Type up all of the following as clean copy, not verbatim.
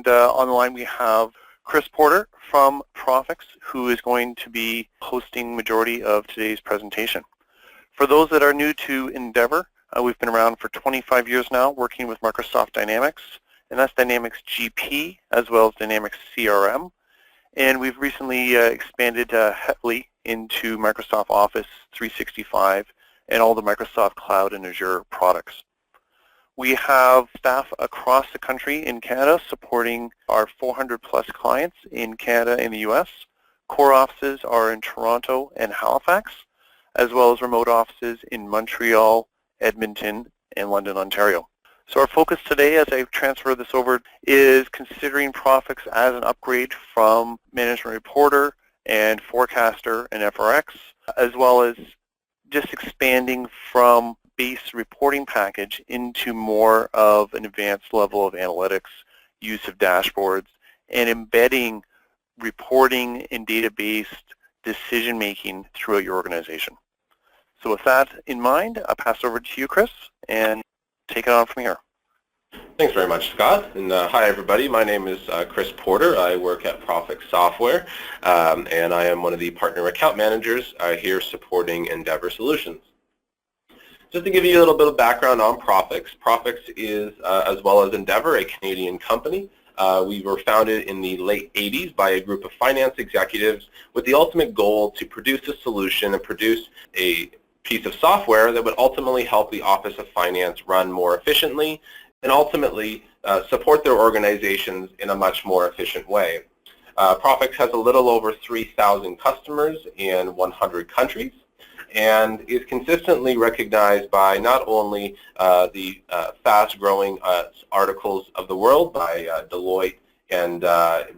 And on the line we have Chris Porter from Prophix, who is going to be hosting majority of today's presentation. For those that are new to Endeavour, we've been around for 25 years now working with Microsoft Dynamics, and that's Dynamics GP as well as Dynamics CRM. And we've recently expanded heavily into Microsoft Office 365 and all the Microsoft Cloud and Azure products. We have staff across the country in Canada supporting our 400 plus clients in Canada and the US. Core offices are in Toronto and Halifax, as well as remote offices in Montreal, Edmonton, and London, Ontario. So our focus today, as I transfer this over, is considering Prophix as an upgrade from Management Reporter and Forecaster and FRX, as well as just expanding from base reporting package into more of an advanced level of analytics, use of dashboards, and embedding reporting and data-based decision-making throughout your organization. So with that in mind, I'll pass over to you, Chris, and take it on from here. Thanks very much, Scott. And hi, everybody. My name is Chris Porter. I work at Prophix Software, and I am one of the partner account managers here supporting Endeavour Solutions. Just to give you a little bit of background on Prophix, Prophix is, as well as Endeavour, a Canadian company. We were founded in the late 80s by a group of finance executives with the ultimate goal to produce a solution and produce a piece of software that would ultimately help the Office of Finance run more efficiently and ultimately support their organizations in a much more efficient way. Prophix has a little over 3,000 customers in 100 countries and is consistently recognized by not only the fast-growing articles of the world by Deloitte and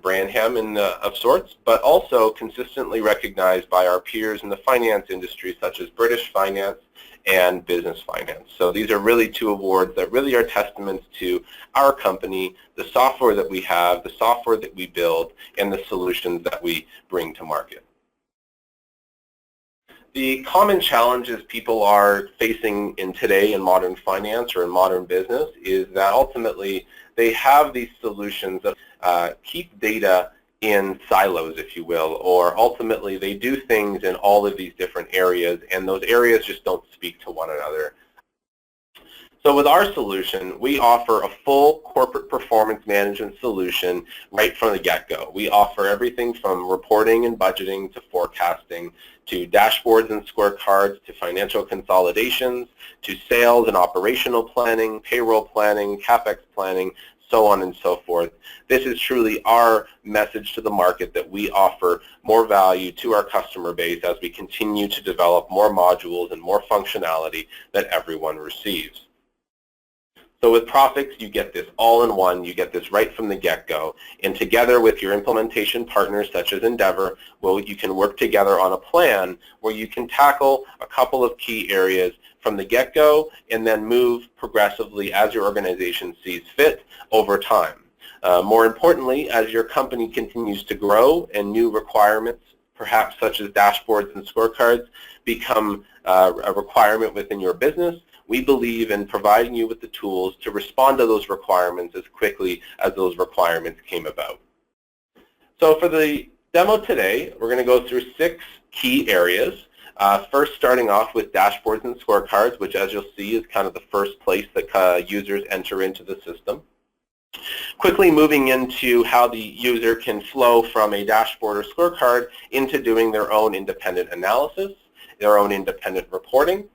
Branham of sorts, but also consistently recognized by our peers in the finance industry, such as British Finance and Business Finance. So these are really two awards that really are testaments to our company, the software that we have, the software that we build, and the solutions that we bring to market. The common challenges people are facing in today in modern finance or in modern business is that ultimately they have these solutions that keep data in silos, if you will, or ultimately they do things in all of these different areas and those areas just don't speak to one another. So with our solution, we offer a full corporate performance management solution right from the get-go. We offer everything from reporting and budgeting to forecasting to dashboards and scorecards to financial consolidations to sales and operational planning, payroll planning, CapEx planning, so on and so forth. This is truly our message to the market that we offer more value to our customer base as we continue to develop more modules and more functionality that everyone receives. So with Prophix, you get this all in one, you get this right from the get-go, and together with your implementation partners such as Endeavour, well, you can work together on a plan where you can tackle a couple of key areas from the get-go and then move progressively as your organization sees fit over time. More importantly, as your company continues to grow and new requirements, perhaps such as dashboards and scorecards, become a requirement within your business, we believe in providing you with the tools to respond to those requirements as quickly as those requirements came about. So for the demo today, we're going to go through 6 key areas. First, starting off with dashboards and scorecards, which as you'll see is kind of the first place that users enter into the system. Quickly moving into how the user can flow from a dashboard or scorecard into doing their own independent analysis, their own independent reporting.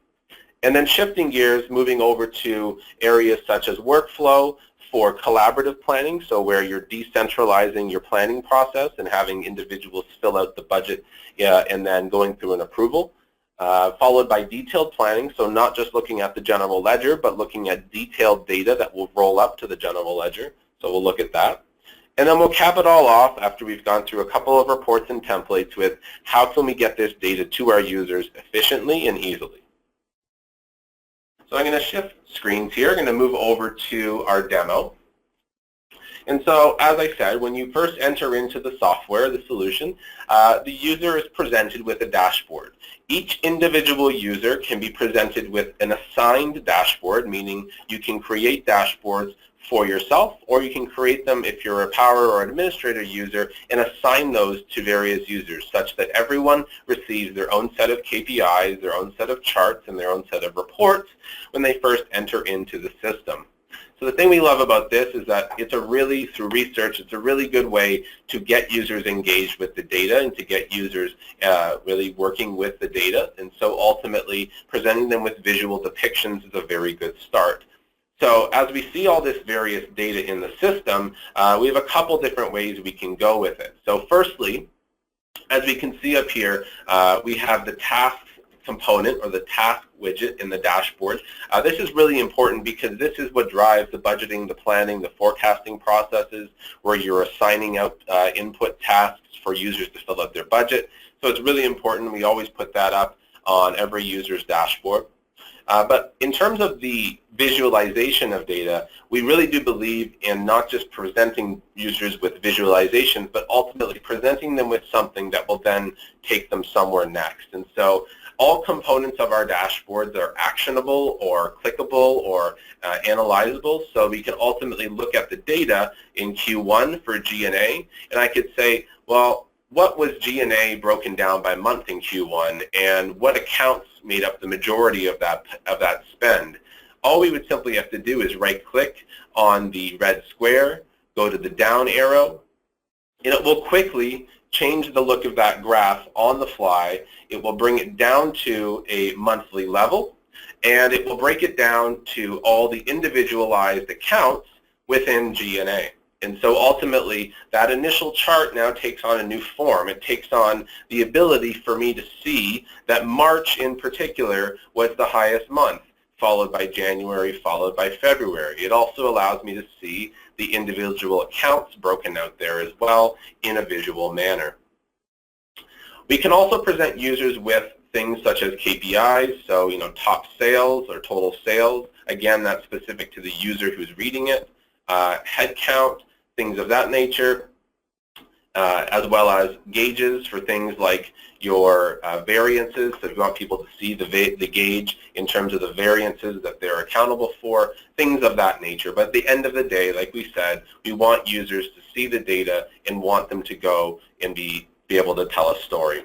And then shifting gears, moving over to areas such as workflow for collaborative planning, so where you're decentralizing your planning process and having individuals fill out the budget and then going through an approval, followed by detailed planning, so not just looking at the general ledger, but looking at detailed data that will roll up to the general ledger, so we'll look at that. And then we'll cap it all off after we've gone through a couple of reports and templates with how can we get this data to our users efficiently and easily. So I'm going to shift screens here. I'm going to move over to our demo. And so, as I said, when you first enter into the software, the solution, the user is presented with a dashboard. Each individual user can be presented with an assigned dashboard, meaning you can create dashboards for yourself, or you can create them if you're a power or administrator user and assign those to various users such that everyone receives their own set of KPIs, their own set of charts, and their own set of reports when they first enter into the system. So the thing we love about this is that it's a really, through research, it's a really good way to get users engaged with the data and to get users really working with the data. And so ultimately, presenting them with visual depictions is a very good start. So as we see all this various data in the system, we have a couple different ways we can go with it. So firstly, as we can see up here, we have the tasks component or the task widget in the dashboard. This is really important because this is what drives the budgeting, the planning, the forecasting processes, where you're assigning out input tasks for users to fill out their budget. So it's really important. We always put that up on every user's dashboard. But in terms of the visualization of data, we really do believe in not just presenting users with visualizations, but ultimately presenting them with something that will then take them somewhere next. And so all components of our dashboards are actionable or clickable or analyzable, so we can ultimately look at the data in Q1 for G&A, and I could say, well, what was G&A broken down by month in Q1, and what accounts made up the majority of that spend? All we would simply have to do is right-click on the red square, go to the down arrow, and it will quickly change the look of that graph on the fly. It will bring it down to a monthly level, and it will break it down to all the individualized accounts within G&A. And so ultimately, that initial chart now takes on a new form. It takes on the ability for me to see that March in particular was the highest month, followed by January, followed by February. It also allows me to see the individual accounts broken out there as well in a visual manner. We can also present users with things such as KPIs, so top sales or total sales. Again, that's specific to the user who's reading it. Head count, things of that nature, as well as gauges for things like your variances. So if you want people to see the gauge in terms of the variances that they're accountable for, things of that nature. But at the end of the day, like we said, we want users to see the data and want them to go and be able to tell a story.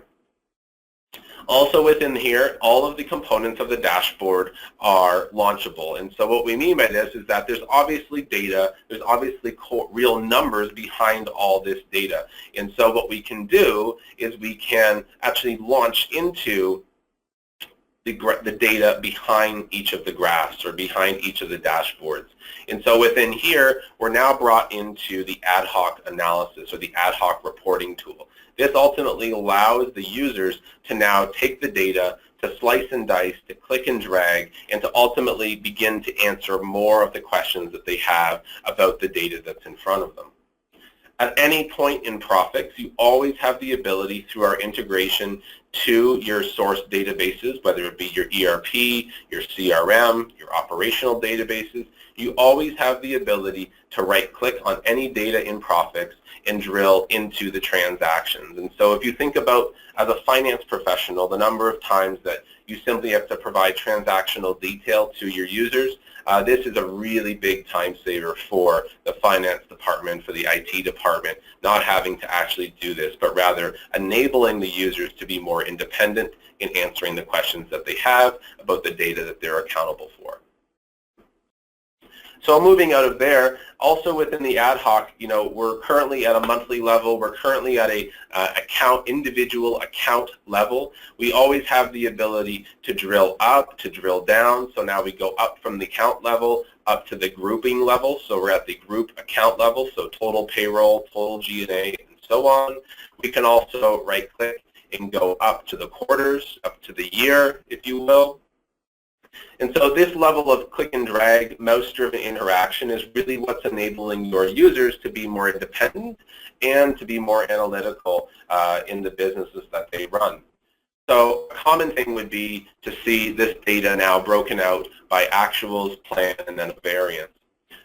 Also within here, all of the components of the dashboard are launchable. And so what we mean by this is that there's obviously data, there's obviously real numbers behind all this data. And so what we can do is we can actually launch into the data behind each of the graphs or behind each of the dashboards. And so within here, we're now brought into the ad hoc analysis or the ad hoc reporting tool. This ultimately allows the users to now take the data, to slice and dice, to click and drag, and to ultimately begin to answer more of the questions that they have about the data that's in front of them. At any point in Prophix, you always have the ability through our integration to your source databases, whether it be your ERP, your CRM, your operational databases. You always have the ability to right-click on any data in Prophix and drill into the transactions. And so if you think about, as a finance professional, the number of times that you simply have to provide transactional detail to your users, this is a really big time saver for the finance department, for the IT department, not having to actually do this, but rather enabling the users to be more independent in answering the questions that they have about the data that they're accountable for. So moving out of there, also within the ad hoc, we're currently at a monthly level. We're currently at a individual account level. We always have the ability to drill up, to drill down. So now we go up from the account level up to the grouping level. So we're at the group account level, so total payroll, total G&A, and so on. We can also right-click and go up to the quarters, up to the year, if you will. And so this level of click and drag, mouse-driven interaction is really what's enabling your users to be more independent and to be more analytical in the businesses that they run. So a common thing would be to see this data now broken out by actuals, plan, and then a variance.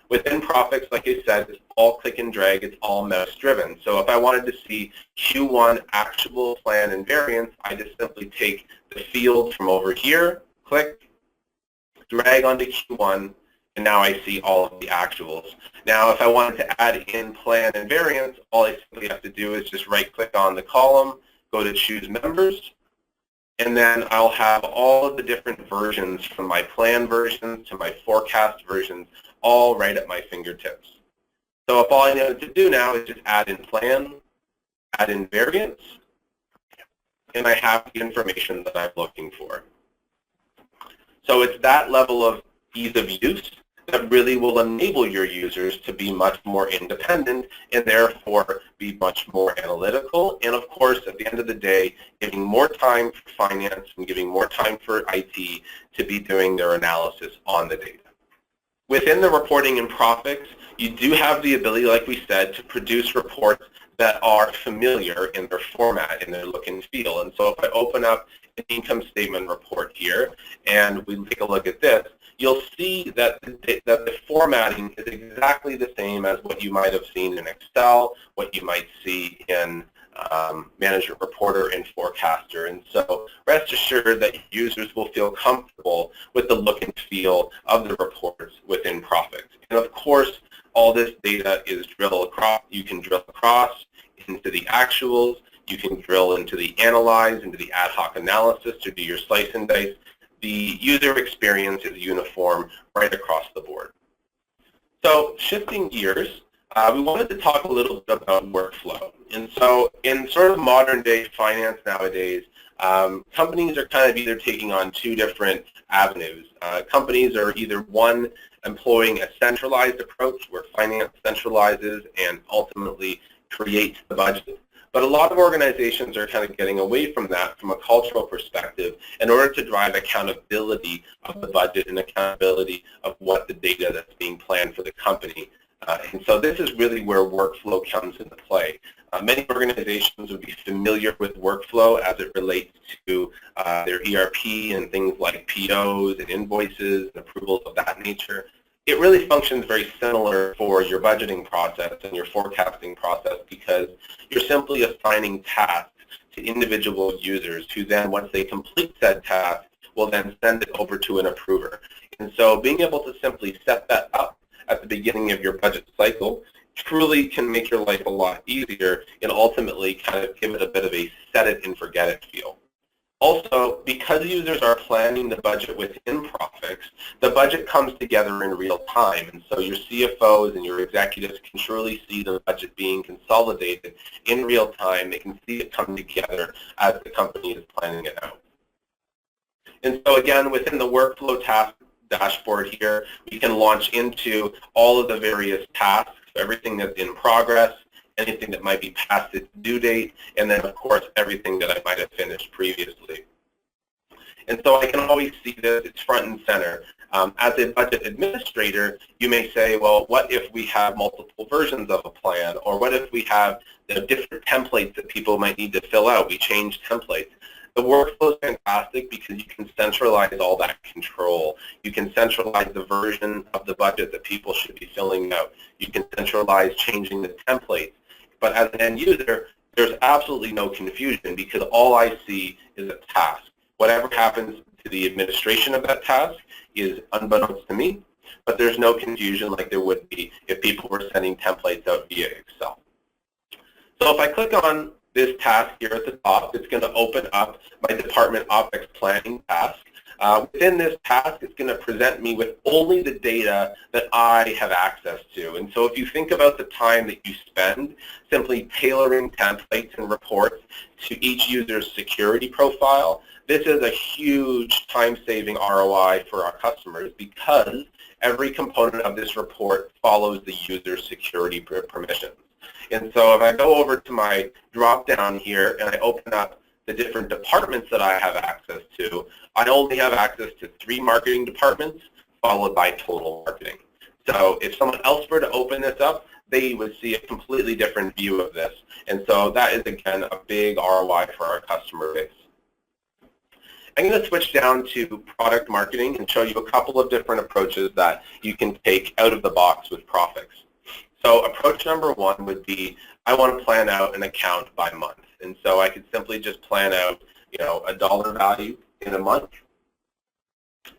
Within Prophix, like I said, it's all click and drag, it's all mouse-driven. So if I wanted to see Q1 actual, plan, and variance, I just simply take the field from over here, click, drag onto Q1, and now I see all of the actuals. Now, if I wanted to add in plan and variance, all I simply have to do is just right-click on the column, go to Choose Members, and then I'll have all of the different versions from my plan versions to my forecast versions all right at my fingertips. So if all I need to do now is just add in plan, add in variance, and I have the information that I'm looking for. So it's that level of ease of use that really will enable your users to be much more independent and therefore be much more analytical. And of course, at the end of the day, giving more time for finance and giving more time for IT to be doing their analysis on the data. Within the reporting in Prophix, you do have the ability, like we said, to produce reports that are familiar in their format, in their look and feel. And so if I open up an income statement report here and we take a look at this, you'll see that the formatting is exactly the same as what you might have seen in Excel, what you might see in Management Reporter and Forecaster. And so rest assured that users will feel comfortable with the look and feel of the reports within Prophix. And of course, all this data is drilled across. You can drill across into the actuals. You can drill into the analyze, into the ad hoc analysis to do your slice and dice. The user experience is uniform right across the board. So shifting gears, we wanted to talk a little bit about workflow. And so in sort of modern day finance nowadays, companies are kind of either taking on two different avenues. Companies are either one, employing a centralized approach where finance centralizes and ultimately creates the budget. But a lot of organizations are kind of getting away from that from a cultural perspective in order to drive accountability of the budget and accountability of what the data that's being planned for the company. And so this is really where workflow comes into play. Many organizations would be familiar with workflow as it relates to their ERP and things like POs and invoices and approvals of that nature. It really functions very similar for your budgeting process and your forecasting process because you're simply assigning tasks to individual users who then, once they complete said task, will then send it over to an approver. And so being able to simply set that up at the beginning of your budget cycle truly can make your life a lot easier and ultimately kind of give it a bit of a set it and forget it feel. Also, because users are planning the budget within Prophix, the budget comes together in real time, and so your CFOs and your executives can truly see the budget being consolidated in real time. They can see it come together as the company is planning it out. And so again, within the workflow task dashboard here, we can launch into all of the various tasks, everything that's in progress, anything that might be past its due date, and then of course everything that I might have finished previously. And so I can always see this, it's front and center. As a budget administrator, you may say, well, what if we have multiple versions of a plan, or what if we have different templates that people might need to fill out? We change templates. The workflow is fantastic because you can centralize all that control. You can centralize the version of the budget that people should be filling out. You can centralize changing the templates. But as an end user, there's absolutely no confusion because all I see is a task. Whatever happens to the administration of that task is unbeknownst to me, but there's no confusion like there would be if people were sending templates out via Excel. So if I click on this task here at the top, it's going to open up my department OpEx planning task. Within this task, it's going to present me with only the data that I have access to. And so if you think about the time that you spend simply tailoring templates and reports to each user's security profile, this is a huge time-saving ROI for our customers because every component of this report follows the user's security permissions. And so if I go over to my drop-down here and I open up the different departments that I have access to, I only have access to 3 marketing departments followed by total marketing. So if someone else were to open this up, they would see a completely different view of this. And so that is, again, a big ROI for our customer base. I'm going to switch down to product marketing and show you a couple of different approaches that you can take out of the box with Prophix. So approach number 1 would be, I want to plan out an account by month. And so I could simply just plan out, a dollar value in a month.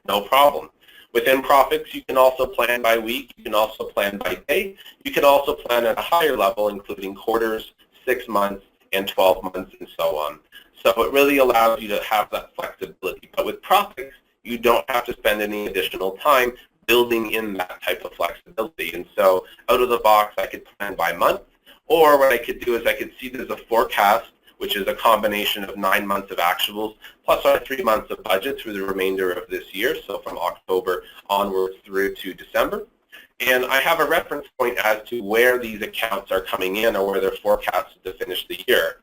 No problem. Within Prophix, you can also plan by week, you can also plan by day, you can also plan at a higher level, including quarters, 6 months, and 12 months, and so on. So it really allows you to have that flexibility. But with Prophix, you don't have to spend any additional time building in that type of flexibility. And so out of the box, I could plan by month, or what I could do is I could see there's a forecast, which is a combination of 9 months of actuals plus our 3 months of budget through the remainder of this year, so from October onwards through to December. And I have a reference point as to where these accounts are coming in or where they're forecasted to finish the year.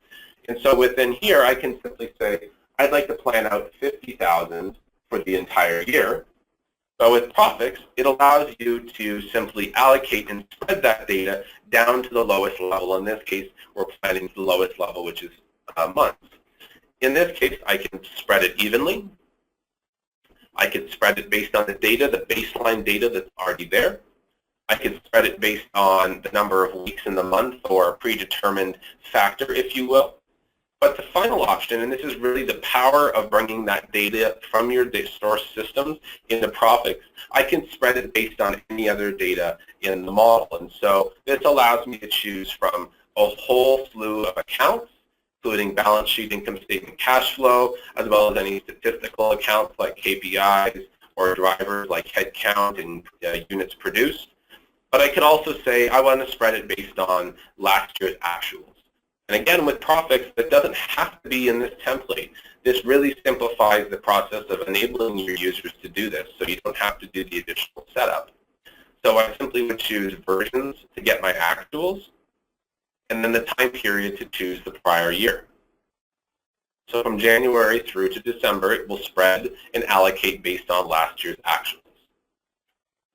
And so within here, I can simply say, I'd like to plan out $50,000 for the entire year. So with Prophix, it allows you to simply allocate and spread that data down to the lowest level. In this case, we're planning to the lowest level, which is months. In this case, I can spread it evenly. I could spread it based on the data, the baseline data that's already there. I could spread it based on the number of weeks in the month or a predetermined factor, if you will. But the final option, and this is really the power of bringing that data from your source systems into Prophix, I can spread it based on any other data in the model. And so this allows me to choose from a whole slew of accounts, including balance sheet, income statement, cash flow, as well as any statistical accounts like KPIs or drivers like headcount and units produced. But I could also say I want to spread it based on last year's actuals. And again, with Prophix, that doesn't have to be in this template. This really simplifies the process of enabling your users to do this, so you don't have to do the additional setup. So I simply would choose versions to get my actuals, and then the time period to choose the prior year. So from January through to December, it will spread and allocate based on last year's actuals.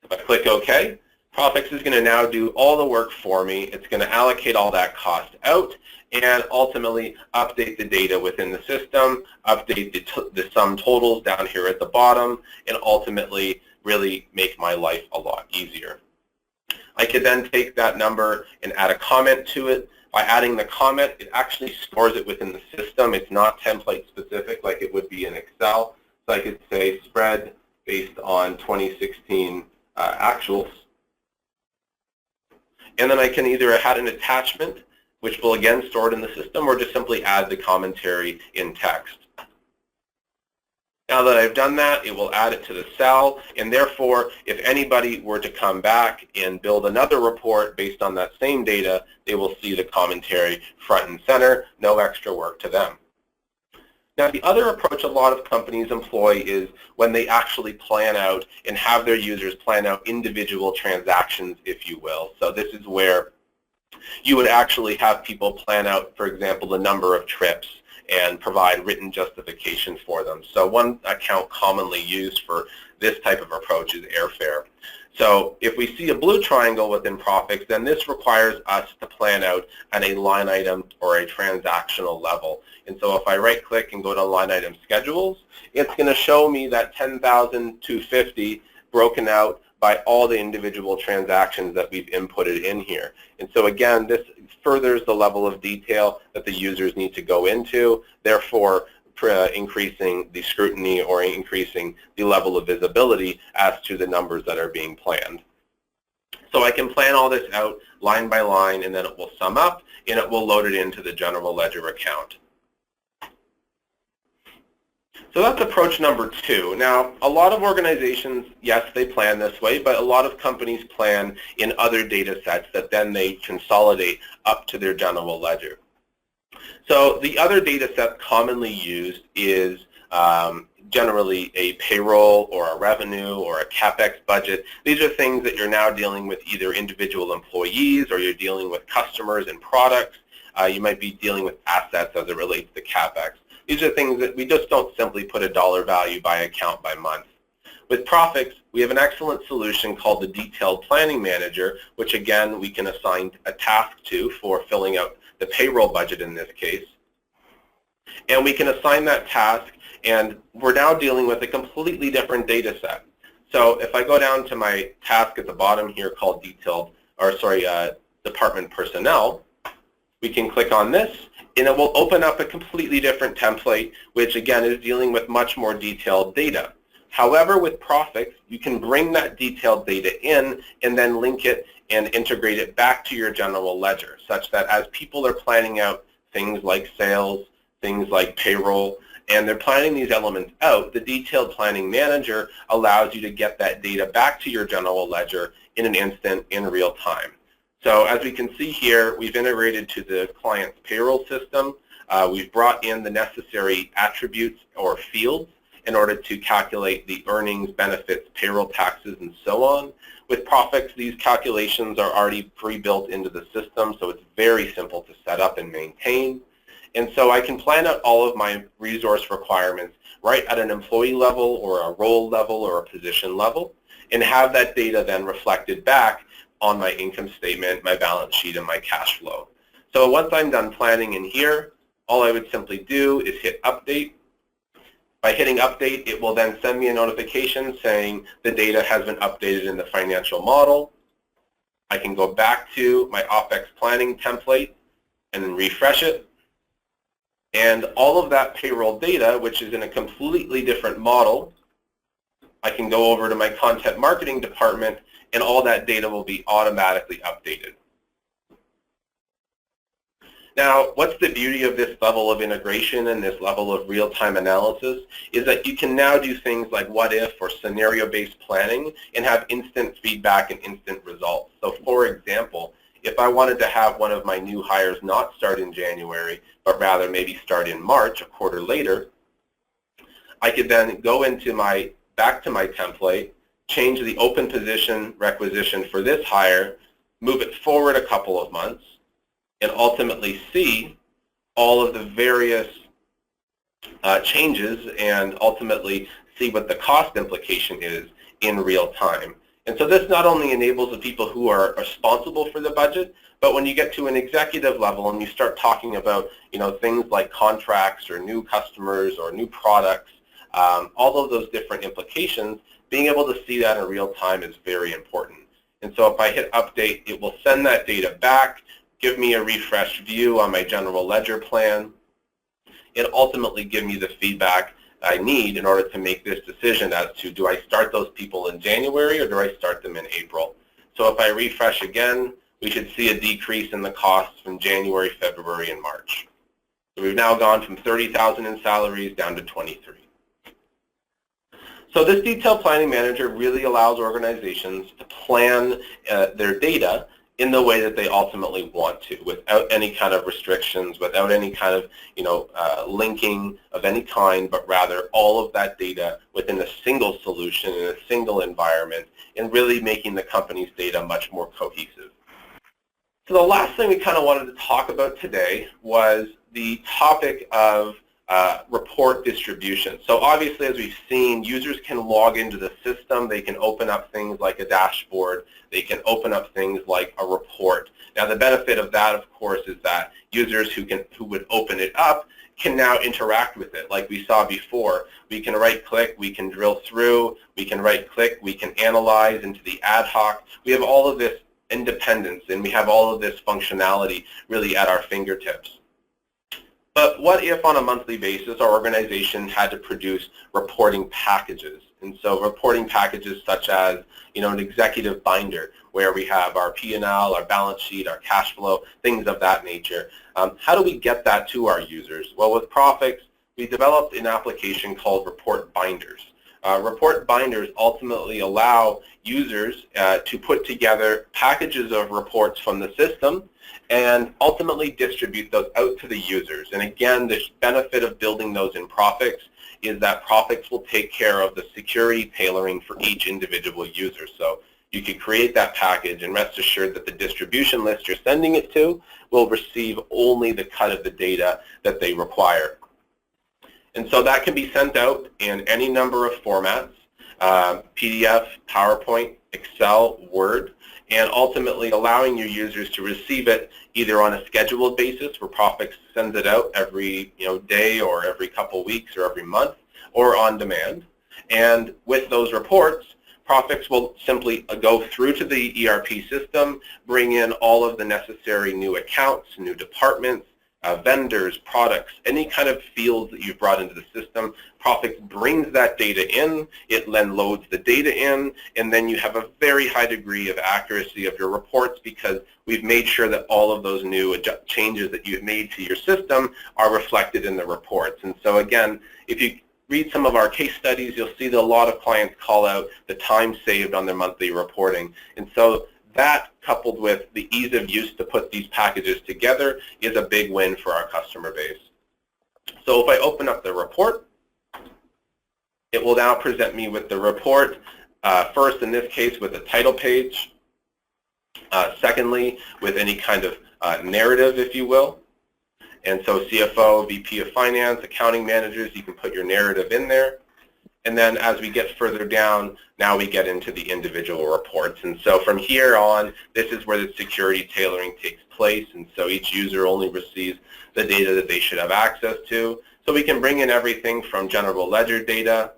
If I click OK, Prophix is going to now do all the work for me. It's going to allocate all that cost out and ultimately update the data within the system, update the sum totals down here at the bottom, and ultimately really make my life a lot easier. I could then take that number and add a comment to it. By adding the comment, it actually stores it within the system. It's not template specific like it would be in Excel. So I could say spread based on 2016 actuals. And then I can either add an attachment, which will again store it in the system, or just simply add the commentary in text. Now that I've done that, it will add it to the cell, and therefore, if anybody were to come back and build another report based on that same data, they will see the commentary front and center, no extra work to them. Now, the other approach a lot of companies employ is when they actually plan out and have their users plan out individual transactions, if you will. So this is where you would actually have people plan out, for example, the number of trips and provide written justification for them. So one account commonly used for this type of approach is airfare. So if we see a blue triangle within Prophix, then this requires us to plan out at a line item or a transactional level. And so if I right-click and go to line item schedules, it's going to show me that 10,250 broken out by all the individual transactions that we've inputted in here. And so again, this furthers the level of detail that the users need to go into, therefore increasing the scrutiny or increasing the level of visibility as to the numbers that are being planned. So I can plan all this out line by line, and then it will sum up, and it will load it into the general ledger account. So that's approach number 2. Now, a lot of organizations, yes, they plan this way, but a lot of companies plan in other data sets that then they consolidate up to their general ledger. So the other data set commonly used is generally a payroll or a revenue or a CapEx budget. These are things that you're now dealing with either individual employees or you're dealing with customers and products. You might be dealing with assets as it relates to CapEx. These are things that we just don't simply put a dollar value by account by month. With Prophix, we have an excellent solution called the Detailed Planning Manager, which again, we can assign a task to for filling out the payroll budget in this case. And we can assign that task, and we're now dealing with a completely different data set. So if I go down to my task at the bottom here called Department Personnel, we can click on this, and it will open up a completely different template, which again is dealing with much more detailed data. However, with Prophix, you can bring that detailed data in and then link it and integrate it back to your general ledger, such that as people are planning out things like sales, things like payroll, and they're planning these elements out, the detailed planning manager allows you to get that data back to your general ledger in an instant, in real time. So as we can see here, we've integrated to the client's payroll system. We've brought in the necessary attributes or fields in order to calculate the earnings, benefits, payroll taxes, and so on. With Prophix, these calculations are already pre-built into the system, so it's very simple to set up and maintain. And so I can plan out all of my resource requirements right at an employee level or a role level or a position level, and have that data then reflected back on my income statement, my balance sheet, and my cash flow. So once I'm done planning in here, all I would simply do is hit update. By hitting update, it will then send me a notification saying the data has been updated in the financial model. I can go back to my OPEX planning template and then refresh it. And all of that payroll data, which is in a completely different model, I can go over to my content marketing department and all that data will be automatically updated. Now, what's the beauty of this level of integration and this level of real-time analysis is that you can now do things like what if or scenario-based planning and have instant feedback and instant results. So for example, if I wanted to have one of my new hires not start in January, but rather maybe start in March, a quarter later, I could then go into back to my template, change the open position requisition for this hire, move it forward a couple of months, and ultimately see all of the various changes and ultimately see what the cost implication is in real time. And so this not only enables the people who are responsible for the budget, but when you get to an executive level and you start talking about things like contracts or new customers or new products, all of those different implications, being able to see that in real time is very important. And so if I hit update, it will send that data back, give me a refreshed view on my general ledger plan, and ultimately give me the feedback I need in order to make this decision as to do I start those people in January or do I start them in April. So if I refresh again, we should see a decrease in the costs from January, February, and March. So we've now gone from 30,000 in salaries down to 23. So this detailed planning manager really allows organizations to plan their data in the way that they ultimately want to, without any kind of restrictions, without any kind of linking of any kind, but rather all of that data within a single solution in a single environment, and really making the company's data much more cohesive. So the last thing we kind of wanted to talk about today was the topic of report distribution. So obviously, as we've seen, users can log into the system. They can open up things like a dashboard. They can open up things like a report. Now, the benefit of that, of course, is that users who would open it up can now interact with it. Like we saw before, we can right-click, we can drill through, we can right-click, we can analyze into the ad hoc. We have all of this independence, and we have all of this functionality really at our fingertips. But what if on a monthly basis our organization had to produce reporting packages? And so reporting packages such as an executive binder where we have our P&L, our balance sheet, our cash flow, things of that nature. How do we get that to our users? Well, with Prophix, we developed an application called Report Binders. Report Binders ultimately allow users to put together packages of reports from the system and ultimately distribute those out to the users. And again, the benefit of building those in Prophix is that Prophix will take care of the security tailoring for each individual user. So you can create that package and rest assured that the distribution list you're sending it to will receive only the cut of the data that they require. And so that can be sent out in any number of formats, PDF, PowerPoint, Excel, Word, and ultimately allowing your users to receive it either on a scheduled basis where Prophix sends it out every day or every couple weeks or every month, or on demand. And with those reports, Prophix will simply go through to the ERP system, bring in all of the necessary new accounts, new departments, vendors, products, any kind of fields that you've brought into the system. Prophix brings that data in, it then loads the data in, and then you have a very high degree of accuracy of your reports because we've made sure that all of those new changes that you've made to your system are reflected in the reports. And so again, if you read some of our case studies, you'll see that a lot of clients call out the time saved on their monthly reporting. And so that, coupled with the ease of use to put these packages together, is a big win for our customer base. So if I open up the report, it will now present me with the report, first in this case with a title page, secondly with any kind of narrative, if you will. And so CFO, VP of Finance, accounting managers, you can put your narrative in there. And then as we get further down, now we get into the individual reports. And so from here on, this is where the security tailoring takes place. And so each user only receives the data that they should have access to. So we can bring in everything from general ledger data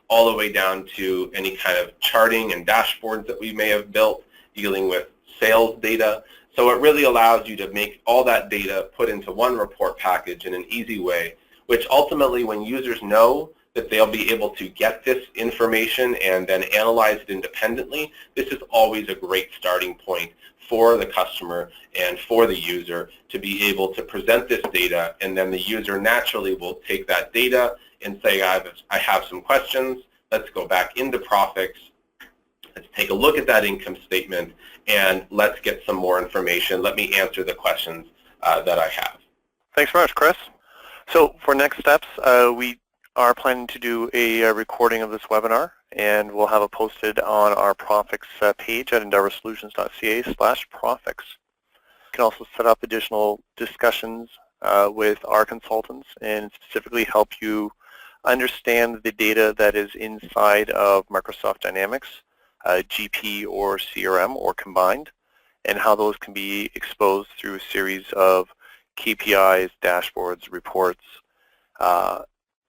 all the way down to any kind of charting and dashboards that we may have built dealing with sales data. So it really allows you to make all that data put into one report package in an easy way, which ultimately when users know that they'll be able to get this information and then analyze it independently, this is always a great starting point for the customer and for the user to be able to present this data, and then the user naturally will take that data and say, I have some questions, let's go back into Prophix, let's take a look at that income statement, and let's get some more information. Let me answer the questions that I have. Thanks very much, Chris. So for next steps, we are planning to do a recording of this webinar, and we'll have it posted on our Prophix page at endeavorsolutions.ca/Prophix. You can also set up additional discussions with our consultants and specifically help you understand the data that is inside of Microsoft Dynamics, GP or CRM or combined, and how those can be exposed through a series of KPIs, dashboards, reports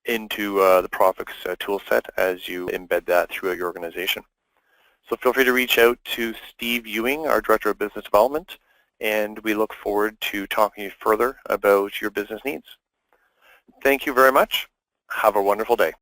into the Prophix toolset as you embed that throughout your organization. So feel free to reach out to Steve Ewing, our Director of Business Development, and we look forward to talking to you further about your business needs. Thank you very much. Have a wonderful day.